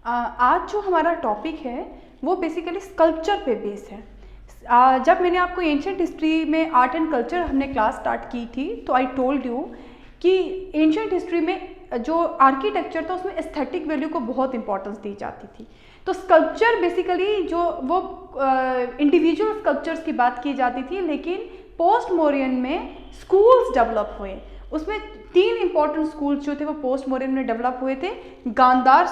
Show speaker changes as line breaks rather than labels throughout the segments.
आज जो हमारा टॉपिक है वो बेसिकली स्कल्पचर पे बेस है। जब मैंने आपको एंशियंट हिस्ट्री में आर्ट एंड कल्चर हमने क्लास स्टार्ट की थी तो आई टोल्ड यू कि एंशियंट हिस्ट्री में जो आर्किटेक्चर था उसमें एस्थेटिक वैल्यू को बहुत इंपॉर्टेंस दी जाती थी। तो स्कल्पचर बेसिकली जो वो इंडिविजुअल स्कल्पचर्स की बात की जाती थी, लेकिन पोस्ट मौर्यन में स्कूल्स डेवलप हुए। उसमें 3 इंपॉर्टेंट स्कूल्स जो थे वो पोस्ट मौर्यन में डेवलप हुए थे। Gandhara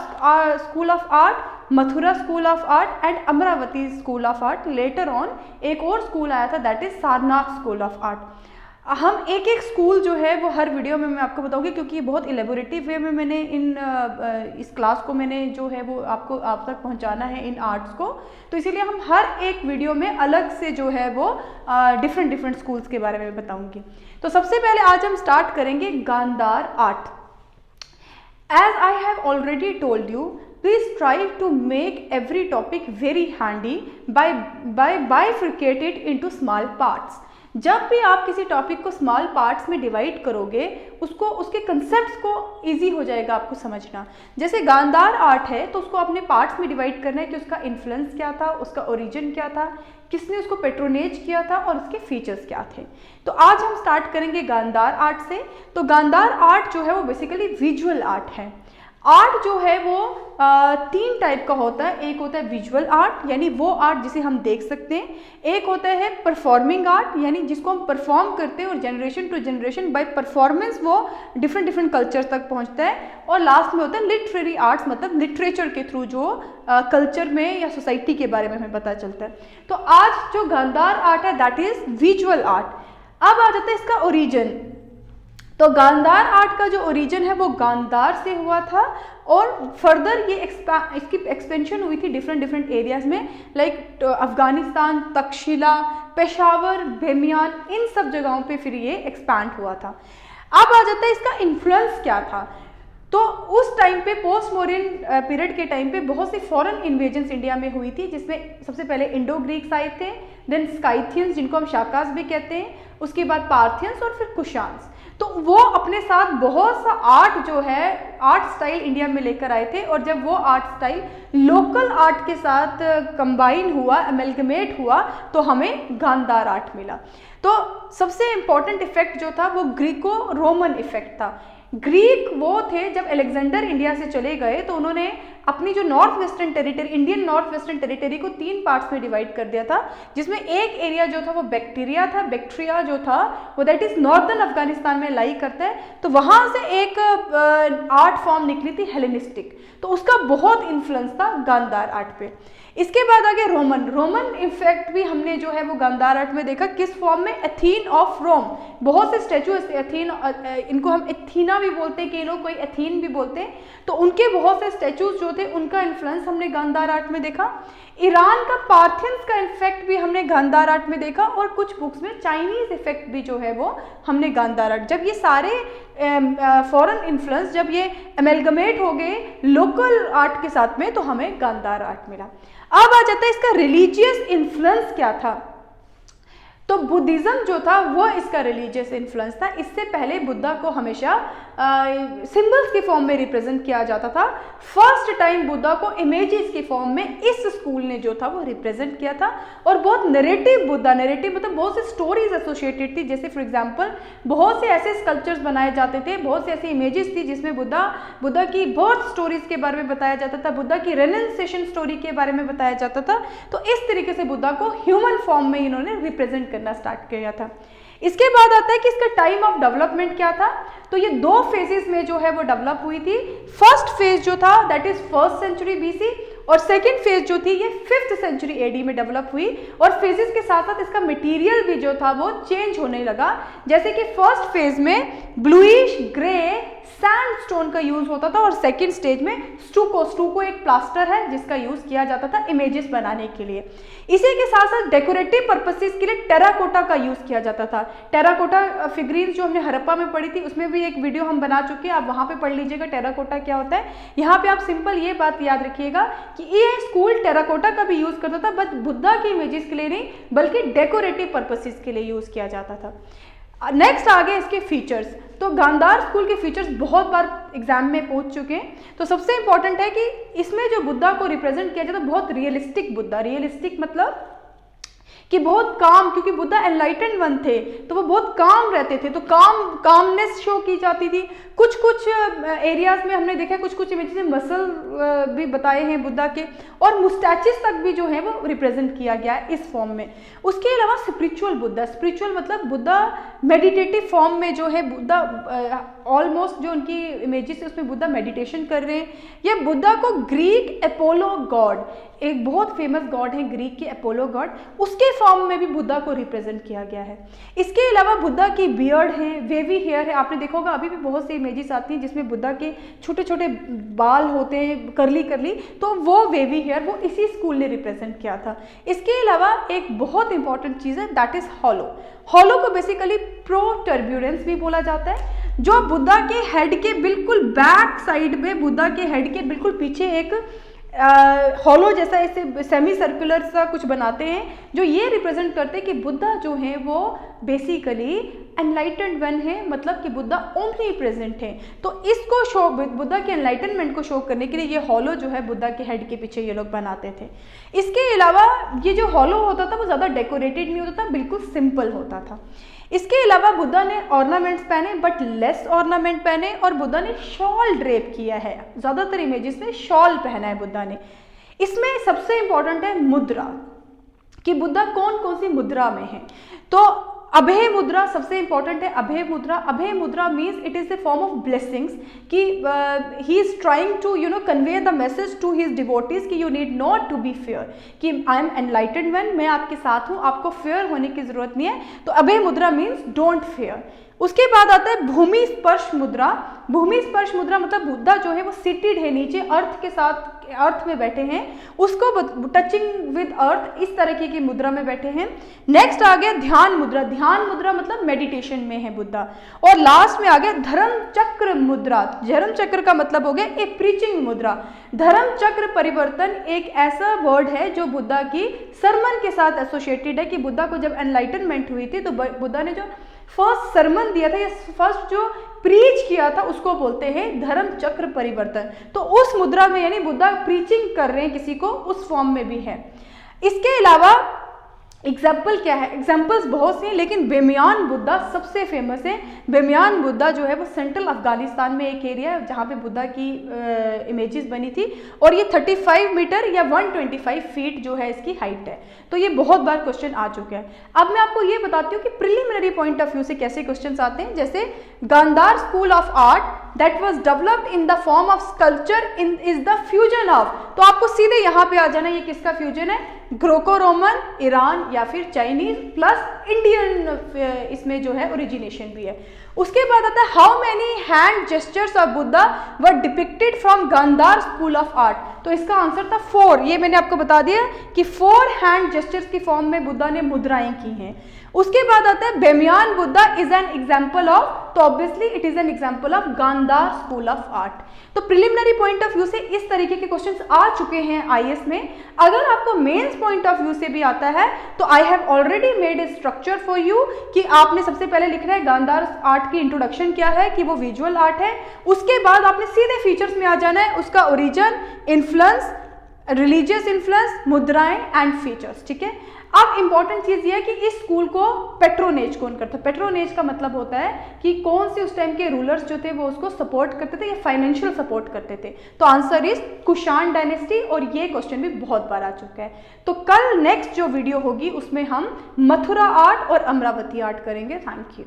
school of art, Mathura school of art and Amaravati school of art. Later on एक और स्कूल आया था, that is Sarnath school of art. हम एक एक स्कूल जो है वो हर वीडियो में मैं आपको बताऊंगी, क्योंकि ये बहुत इलेबोरेटिव वे में मैंने इस क्लास को मैंने जो है वो आप तक पहुंचाना है इन आर्ट्स को। तो इसीलिए हम हर एक वीडियो में अलग से जो है वो डिफरेंट स्कूल्स के बारे में बताऊंगी। तो सबसे पहले आज हम स्टार्ट करेंगे Gandhara art. As I have already told you, please try to make every topic very handy by bifurcate it into small parts। जब भी आप किसी टॉपिक को स्मॉल पार्ट्स में डिवाइड करोगे उसके कंसेप्ट्स को इजी हो जाएगा आपको समझना। जैसे गांधार आर्ट है तो उसको अपने पार्ट्स में डिवाइड करना है कि उसका इन्फ्लुएंस क्या था, उसका ओरिजिन क्या था, किसने उसको पेट्रोनेज किया था और उसके फीचर्स क्या थे। तो आज हम स्टार्ट करेंगे गांधार आर्ट से। तो गांधार आर्ट जो है वो बेसिकली विजुअल आर्ट है। आर्ट जो है वो 3 टाइप का होता है। एक होता है विजुअल आर्ट, यानी वो आर्ट जिसे हम देख सकते हैं। एक होता है परफॉर्मिंग आर्ट, यानी जिसको हम परफॉर्म करते हैं और generation to generation by performance वो डिफरेंट कल्चर तक पहुंचता है। और लास्ट में होता है लिटरेरी आर्ट्स, मतलब लिटरेचर के थ्रू जो कल्चर में या सोसाइटी के बारे में हमें पता चलता है। तो आज जो गांधार आर्ट है दैट इज विजुअल आर्ट। अब आ जाता है इसका ओरिजिन। तो गांधार आर्ट का जो ओरिजिन है वो गांधार से हुआ था और फर्दर ये इसकी एक्सपेंशन हुई थी डिफरेंट एरियाज में, लाइक अफगानिस्तान, तक्षशिला, पेशावर, बेमियान, इन सब जगहों पे फिर ये एक्सपैंड हुआ था। अब आ जाता है इसका इन्फ्लुएंस क्या था। तो उस टाइम पे पोस्ट मौर्यन पीरियड के टाइम पे बहुत सी फॉरेन इन्वेजन्स इंडिया में हुई थी, जिसमें सबसे पहले इंडो ग्रीक्स आए थे, देन स्काइथियंस जिनको हम शाकास भी कहते हैं, उसके बाद पार्थियंस और फिर कुशान्स। तो वो अपने साथ बहुत सा आर्ट जो है आर्ट स्टाइल इंडिया में लेकर आए थे। और जब वो आर्ट स्टाइल लोकल आर्ट के साथ कंबाइन हुआ, अमेलगमेट हुआ, तो हमें गांधार आर्ट मिला। तो सबसे इंपॉर्टेंट इफेक्ट जो था वो ग्रीको रोमन इफेक्ट था। ग्रीक वो थे, जब अलेक्जेंडर इंडिया से चले गए तो उन्होंने अपनी जो north western territory, Indian north western territory को 3 पार्ट्स में डिवाइड कर दिया था, जिसमें एक एरिया जो था वो बैक्ट्रिया जो था वो दैट इज नॉर्दर्न अफगानिस्तान में लाई करता है। तो वहां से एक आर्ट फॉर्म निकली थी हेलेनिस्टिक, तो उसका बहुत इन्फ्लुएंस था गांधार आर्ट पे। इसके बाद आगे रोमन इफेक्ट भी हमने जो है वो गांधार आर्ट में देखा। किस फॉर्म में? Athene of Rome. बहुत से स्टैचू एथीन, इनको हम एथीना भी बोलते हैं, कई लोग कोई एथीन भी बोलते हैं। तो उनके बहुत से स्टैचूज जो थे उनका इन्फ्लुएंस हमने गांधार आर्ट में देखा। ईरान का पार्थियंस का इफेक्ट भी हमने गांधार आर्ट में देखा, और कुछ बुक्स में चाइनीज इफेक्ट भी जो है वो हमने गांधार आर्ट। जब ये सारे फॉरेन इन्फ्लुएंस जब ये अमेलगमेट हो गए लोकल आर्ट के साथ में, तो हमें गांधार आर्ट मिला। अब आ जाता है इसका रिलीजियस इन्फ्लुएंस क्या था। तो बुद्धिज्म जो था वो इसका रिलीजियस इन्फ्लुएंस था। इससे पहले बुद्धा को हमेशा सिंबल्स की फॉर्म में रिप्रेजेंट किया जाता था। फर्स्ट टाइम बुद्धा को इमेजेस की फॉर्म में इस स्कूल ने जो था वो रिप्रेजेंट किया था। और बहुत नरेटिव मतलब बहुत सी स्टोरीज एसोसिएटेड थी। जैसे फॉर एग्जांपल बहुत से ऐसे स्कल्पचर्स बनाए जाते थे, बहुत से ऐसी इमेजेस थी जिसमें बुद्धा की बर्थ स्टोरीज के बारे में बताया जाता था, बुद्धा की रेनेंसेशन स्टोरी के बारे में बताया जाता था। तो इस तरीके से बुद्धा को ह्यूमन फॉर्म में इन्होंने रिप्रेजेंट करना स्टार्ट किया था। इसके बाद आता है कि इसका टाइम ऑफ डेवलपमेंट क्या था। तो ये 2 फेजेस में जो है वो डेवलप हुई थी। फर्स्ट फेज जो था that is 1st century BC, और सेकेंड फेज जो थी ये 5th सेंचुरी AD में डेवलप हुई। और फेजेस के साथ साथ इसका मटेरियल भी जो था वो चेंज होने लगा। जैसे कि फर्स्ट फेज में ब्लूइश ग्रे सैंडस्टोन का यूज होता था, और सेकेंड स्टेज में स्टूको एक प्लास्टर है जिसका यूज किया जाता था इमेजेस बनाने के लिए। इसी के साथ साथ डेकोरेटिव पर्पसेस के लिए टेराकोटा का यूज किया जाता था। टेराकोटा फिगरीन जो हमने हड़प्पा में पढ़ी थी उसमें भी एक वीडियो हम बना चुके हैं, आप वहां पे पढ़ लीजिएगा टेराकोटा क्या होता है। यहाँ पे आप सिंपल ये बात याद रखिएगा कि ये स्कूल टेराकोटा का भी यूज करता था, बट बुद्धा की इमेजेस के लिए नहीं बल्कि डेकोरेटिव पर्पसेस के लिए यूज किया जाता था। नेक्स्ट आ गए इसके फीचर्स। तो गांधार स्कूल के फीचर्स बहुत बार एग्जाम में पूछ चुके हैं। तो सबसे इंपॉर्टेंट है कि इसमें जो बुद्धा को रिप्रेजेंट किया जाता है बहुत रियलिस्टिक बुद्धा, रियलिस्टिक मतलब कि बहुत काम, क्योंकि बुद्धा एनलाइटेंड वन थे तो वो बहुत काम रहते थे, तो कामनेस शो की जाती थी। कुछ कुछ एरियाज में हमने देखा, कुछ कुछ इमेजेस में मसल भी बताए हैं बुद्धा के, और मुस्टैचेस तक भी जो है वो रिप्रेजेंट किया गया है इस फॉर्म में। उसके अलावा स्पिरिचुअल बुद्धा, स्पिरिचुअल मतलब बुद्धा मेडिटेटिव फॉर्म में जो है बुद्धा ऑलमोस्ट जो उनकी इमेजेस है उसमें बुद्धा मेडिटेशन कर रहे हैं। या बुद्धा को ग्रीक अपोलो गॉड, एक बहुत फेमस गॉड है ग्रीक के अपोलो गॉड, उसके फॉर्म में भी बुद्धा को रिप्रेजेंट किया गया है। इसके अलावा बुद्धा की बियर्ड है, वेवी हेयर है, आपने देखा होगा अभी भी बहुत सी इमेजेस आती हैं जिसमें बुद्धा के छोटे छोटे बाल होते हैं कर्ली कर्ली, तो वो वेवी हेयर वो इसी स्कूल ने रिप्रेजेंट किया था। इसके अलावा एक बहुत इंपॉर्टेंट चीज़ है दैट इज हॉलो। हॉलो को बेसिकली प्रो टर्ब्यूलेंस भी बोला जाता है, जो बुद्धा के हेड के बिल्कुल बैक साइड में, बुद्धा के हेड के बिल्कुल पीछे एक हॉलो जैसा ऐसे सेमी सर्कुलर सा कुछ बनाते हैं, जो ये रिप्रेजेंट करते हैं कि बुद्धा जो है वो बेसिकली एनलाइटेंड वन है, मतलब कि बुद्धा ओमनी प्रेजेंट है। तो इसको शो, बुद्धा के एनलाइटनमेंट को शो करने के लिए ये हॉलो जो है बुद्धा के हेड के पीछे ये लोग बनाते थे। इसके अलावा ये जो हॉलो होता था वो ज़्यादा डेकोरेटेड नहीं होता था, बिल्कुल सिंपल होता था। इसके अलावा बुद्धा ने ऑर्नामेंट्स पहने बट लेस ऑर्नामेंट पहने, और बुद्धा ने शॉल ड्रेप किया है, ज़्यादातर इमेजेस में शॉल पहना है बुद्धा ने। इसमें सबसे इंपॉर्टेंट है मुद्रा, कि बुद्धा कौन कौन सी मुद्रा में है। तो अभय मुद्रा सबसे इंपॉर्टेंट है। अभय mudra, Abhaya mudra means it is the form of blessings, कि he is trying to convey the message to his devotees कि you need not to be fear, कि आई एम एनलाइटेंड वन, मैं आपके साथ हूँ, आपको फेयर होने की जरूरत नहीं है। तो अभय मुद्रा मीन्स डोंट फेयर। उसके बाद आता है भूमि स्पर्श मुद्रा। भूमि स्पर्श मुद्रा मतलब बुद्धा जो है वो सीटेड है नीचे, अर्थ के साथ, अर्थ में बैठे हैं, उसको टचिंग विद अर्थ, इस तरीके की मुद्रा में बैठे हैं। नेक्स्ट आ गया ध्यान मुद्रा। ध्यान मुद्रा मतलब मेडिटेशन में है बुद्धा। और लास्ट में आ गया धर्म चक्र मुद्रा। धर्म चक्र का मतलब हो गया ए प्रीचिंग मुद्रा। धर्म चक्र परिवर्तन एक ऐसा वर्ड है जो बुद्धा की सरमन के साथ एसोसिएटेड है, कि बुद्धा को जब एनलाइटनमेंट हुई थी तो बुद्धा ने जो फर्स्ट सरमन दिया था या फर्स्ट जो प्रीच किया था उसको बोलते हैं धर्म चक्र परिवर्तन। तो उस मुद्रा में यानी बुद्धा प्रीचिंग कर रहे हैं किसी को, उस फॉर्म में भी है। इसके अलावा एग्जाम्पल क्या है, एग्जाम्पल्स बहुत से हैं, लेकिन बेमियान बुद्धा सबसे फेमस है। बेमियान बुद्धा जो है वो सेंट्रल अफगानिस्तान में एक एरिया है जहाँ पे बुद्धा की इमेजेस बनी थी, और ये 35 मीटर या 125 फीट जो है इसकी हाइट है। तो ये बहुत बार क्वेश्चन आ चुके हैं। अब मैं आपको ये बताती हूँ कि प्रिलिमिनरी पॉइंट ऑफ व्यू से कैसे क्वेश्चन आते हैं। जैसे Gandhara school of art that was developed in the form of sculpture is the fusion of, तो आपको सीधे यहाँ पे आ जाना, ये किसका फ्यूजन है, ग्रोको रोमन, ईरान या फिर चाइनीज प्लस इंडियन, इसमें जो है ओरिजिनेशन भी है। उसके बाद आता है how many hand gestures of Buddha were depicted from Gandhara school of art. तो इसका आंसर था 4। ये मैंने आपको बता दिया कि 4 हैंड जेस्चर्स की फॉर्म में बुद्धा ने मुद्राएं की हैं। उसके बाद आता है Bamiyan Buddha is an example of, तो obviously it is an example of Gandhara school of art. तो प्रिलिमिनरी पॉइंट ऑफ व्यू से इस तरीके के क्वेश्चंस आ चुके हैं आईएएस में। अगर आपको मेंस पॉइंट ऑफ व्यू से भी आता है तो आई have already made a structure for you, कि आपने सबसे पहले लिखना है गांधार आर्ट की इंट्रोडक्शन क्या है, कि वो विजुअल आर्ट है। उसके बाद आपने सीधे फीचर्स में आ जाना है, उसका ओरिजिन, इन्फ्लुएंस, रिलीजियस इन्फ्लुएंस, मुद्राएं एंड फीचर्स। ठीक है। अब इंपॉर्टेंट चीज ये है कि इस स्कूल को पेट्रोनेज कौन करता है। पेट्रोनेज का मतलब होता है कि कौन से उस टाइम के रूलर्स जो थे वो उसको सपोर्ट करते थे या फाइनेंशियल सपोर्ट करते थे। तो आंसर इज कुषाण डायनेस्टी, और ये क्वेश्चन भी बहुत बार आ चुका है। तो कल नेक्स्ट जो वीडियो होगी उसमें हम मथुरा आर्ट और अमरावती आर्ट करेंगे। Thank you.